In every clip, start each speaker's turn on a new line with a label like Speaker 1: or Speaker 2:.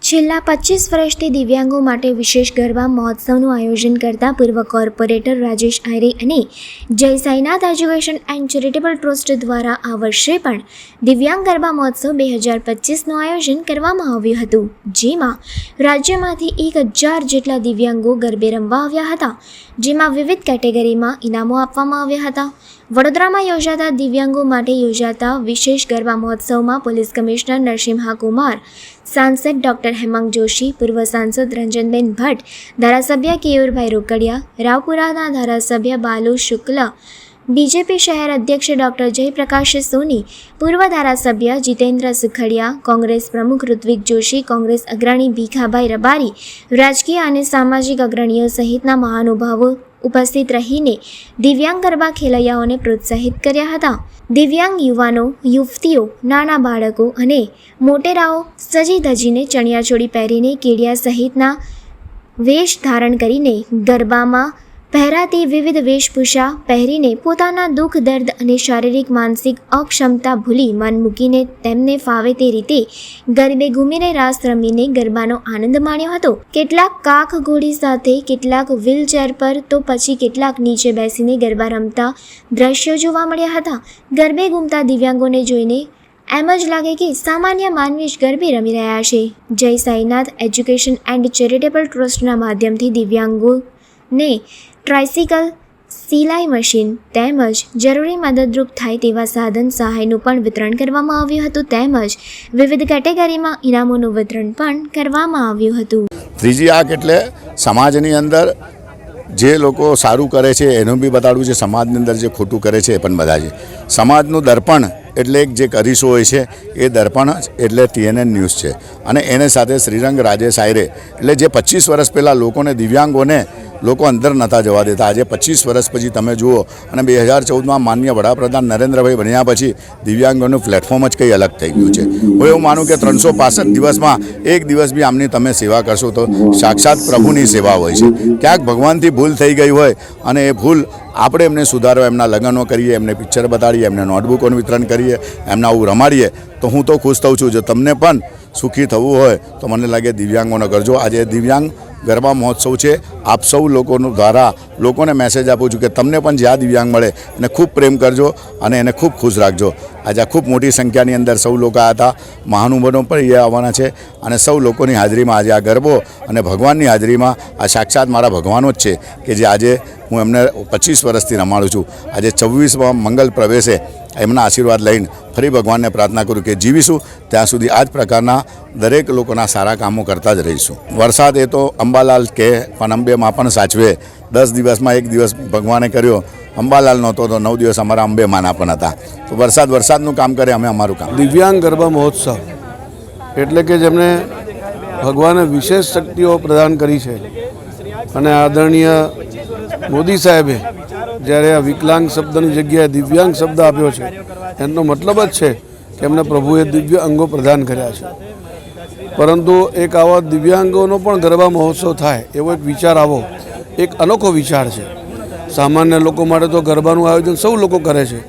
Speaker 1: છેલ્લા 25 વર્ષથી દિવ્યાંગો માટે વિશેષ ગરબા મહોત્સવનું આયોજન કરતા પૂર્વ કોર્પોરેટર રાજેશ આયરે અને જય Sainath education and charitable trust દ્વારા આ વર્ષે પણ દિવ્યાંગ ગરબા મહોત્સવ 2025નું આયોજન કરવામાં આવ્યું હતું, જેમાં રાજ્યમાંથી 1000 જેટલા દિવ્યાંગો ગરબે રમવા આવ્યા હતા, જેમાં વિવિધ કેટેગરીમાં ઇનામો આપવામાં આવ્યા હતા. વડોદરામાં યોજાતા દિવ્યાંગો માટે યોજાતા વિશેષ ગરબા મહોત્સવમાં પોલીસ કમિશનર નરસિંહા કુમાર, સાંસદ ડૉક્ટર હેમાંગ જોશી, પૂર્વ સાંસદ રંજનબેન ભટ્ટ, ધારાસભ્ય કેયુરભાઈ રોકડિયા, રાવપુરાના ધારાસભ્ય બાલુ શુક્લ, બીજેપી શહેર અધ્યક્ષ ડૉક્ટર જયપ્રકાશ સોની, પૂર્વ ધારાસભ્ય જીતેન્દ્ર સુખડિયા, કોંગ્રેસ પ્રમુખ ઋત્વિક જોશી, કોંગ્રેસ અગ્રણી ભીખાભાઈ રબારી, રાજકીય અને સામાજિક અગ્રણીઓ સહિતના મહાનુભાવો ઉપસ્થિત રહીને દિવ્યાંગ ગરબા ખેલૈયાઓને પ્રોત્સાહિત કર્યા હતા. દિવ્યાંગ યુવાનો, યુવતીઓ, નાના બાળકો અને મોટેરાઓ સજી ધજીને ચણિયાચોળી પહેરીને કેડિયા સહિતના વેશ ધારણ કરીને ગરબામાં પહેરાતી વિવિધ વેશભૂષા પહેરીને પોતાના દુઃખ, દર્દ અને શારીરિક માનસિક અક્ષમતા ભૂલી મન મૂકીને તેમને ફાવે તે રીતે ગરબે ઘૂમીને રાસ રમીને ગરબાનો આનંદ માણ્યો હતો. કેટલાક કાખ ઘોડી સાથે, કેટલાક વ્હીલચેર પર, તો પછી કેટલાક નીચે બેસીને ગરબા રમતા દ્રશ્યો જોવા મળ્યા હતા. ગરબે ઘૂમતા દિવ્યાંગોને જોઈને એમ જ લાગે કે સામાન્ય માનવી જ ગરબે રમી રહ્યા છે. જય સાઈનાથ એજ્યુકેશન એન્ડ ચેરિટેબલ ટ્રસ્ટના માધ્યમથી દિવ્યાંગોને ટ્રાઇસિકલ, સિલાઈ મશીન તેમજ જરૂરી મદદરૂપ થાય તેવા સાધન સહાયનું પણ વિતરણ કરવામાં આવ્યું હતું, તેમજ વિવિધ કેટેગરીમાં ઇનામોનું વિતરણ પણ કરવામાં આવ્યું હતું.
Speaker 2: ત્રીજી આંખ એટલે સમાજની અંદર જે લોકો સારું કરે છે એનું બી બતાડવું છે, સમાજની અંદર જે ખોટું કરે છે એ પણ બધા છે. સમાજનું દર્પણ એટલે એક જે કરીશું હોય છે એ દર્પણ જ એટલે TNN ન્યૂઝ છે. અને એને સાથે શ્રીરંગ રાજેશ આયરે એટલે જે 25 વર્ષ પહેલાં લોકોને, દિવ્યાંગોને લોકો અંદર નહોતા જવા દેતા, આજે 25 વર્ષ પછી તમે જુઓ અને 2014માં માનનીય વડાપ્રધાન નરેન્દ્રભાઈ બન્યા પછી દિવ્યાંગોનું પ્લેટફોર્મ જ કંઈ અલગ થઈ ગયું છે. હું એવું માનું કે 365 દિવસમાં એક દિવસ બી આમની તમે સેવા કરશો તો સાક્ષાત પ્રભુની સેવા હોય છે. ક્યાંક ભગવાનથી ભૂલ થઈ ગઈ હોય અને એ ભૂલ આપણે એમને સુધારો, એમના લગ્નો કરીએ, એમને પિક્ચર બતાડીએ, એમને નોટબુકોનું વિતરણ કરીએ, એમને આવું રમાડીએ તો હું તો ખુશ થઉં છું. જો તમને પણ સુખી થવું હોય તો મને લાગે દિવ્યાંગોને કરજો. આજે દિવ્યાંગ ગરબા મહોત્સવ છે. આપ સૌ લોકોનું દ્વારા લોકોને મેસેજ આપું છું કે તમને પણ જ્યાં દિવ્યાંગ મળે એને ખૂબ પ્રેમ કરજો અને એને ખૂબ ખુશ રાખજો. આજે ખૂબ મોટી સંખ્યાની અંદર સૌ લોકો આવ્યા હતા, મહાનુભાવો પણ એ આવવાના છે અને સૌ લોકોની હાજરીમાં આજે આ ગરબો અને ભગવાનની હાજરીમાં આ સાક્ષાત મારા ભગવાનો જ છે કે જે આજે હું એમને 25 વર્ષથી રમાડું છું. આજે 24માં મંગલ પ્રવેશે એમના આશીર્વાદ લઈને ફરી ભગવાનને પ્રાર્થના કરું કે જીવીશું ત્યાં સુધી આ જ પ્રકારના દરેક લોકોના સારા કામો કરતા જ રહીશું. વરસાદ એ તો અંબાલાલ કહે પણ અંબે માં પણ સાચવે. 10 દિવસમાં એક દિવસ ભગવાને કર્યો, અંબાલાલ નહોતો તો 9 દિવસ અમારા અંબે માના પણ હતા. તો વરસાદનું કામ કરે, અમે અમારું કામ.
Speaker 3: દિવ્યાંગ ગરબા મહોત્સવ એટલે કે જેમને ભગવાને વિશેષ શક્તિઓ પ્રદાન કરી છે અને આદરણીય મોદી સાહેબે જ્યારે આ વિકલાંગ શબ્દની જગ્યાએ દિવ્યાંગ શબ્દ આપ્યો છે એનો મતલબ જ છે કે એમને પ્રભુએ દિવ્ય અંગો પ્રદાન કર્યા છે. પરંતુ એક આવા દિવ્યાંગોનો પણ ગરબા મહોત્સવ થાય એવો એક વિચાર આવો એક અનોખો વિચાર છે. સામાન્ય લોકો માટે તો ગરબાનું આયોજન સૌ લોકો કરે છે,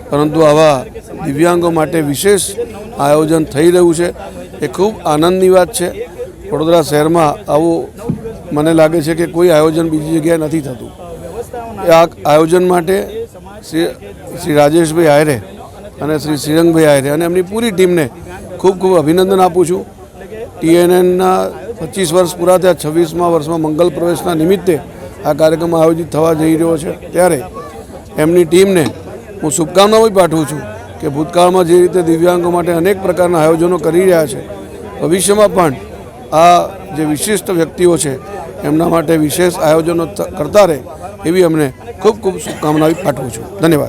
Speaker 3: પરંતુ આવા દિવ્યાંગો માટે વિશેષ આયોજન થઈ રહ્યું છે એ ખૂબ આનંદની વાત છે. વડોદરા શહેરમાં આવું મને લાગે છે કે કોઈ આયોજન બીજી જગ્યાએ નથી થતું. આ આયોજન માટે શ્રી રાજેશભાઈ આયરે અને શ્રી શ્રીરંગભાઈ આયરે અને એમની પૂરી ટીમને ખૂબ ખૂબ અભિનંદન આપું છું. TNNના 25 વર્ષ પૂરા થયા, 26મા વર્ષમાં મંગલ પ્રવેશના નિમિત્તે આ કાર્યક્રમ આયોજિત થવા જઈ રહ્યો છે, ત્યારે એમની ટીમને હું શુભકામનાઓ પાઠવું છું કે ભૂતકાળમાં જે રીતે દિવ્યાંગો માટે અનેક પ્રકારના આયોજનો કરી રહ્યા છે, ભવિષ્યમાં પણ આ જે વિશિષ્ટ વ્યક્તિઓ છે એમના માટે વિશેષ આયોજનો કરતા રહે એવી અમને ખૂબ ખૂબ શુભકામનાઓ પાઠવું છું. ધન્યવાદ.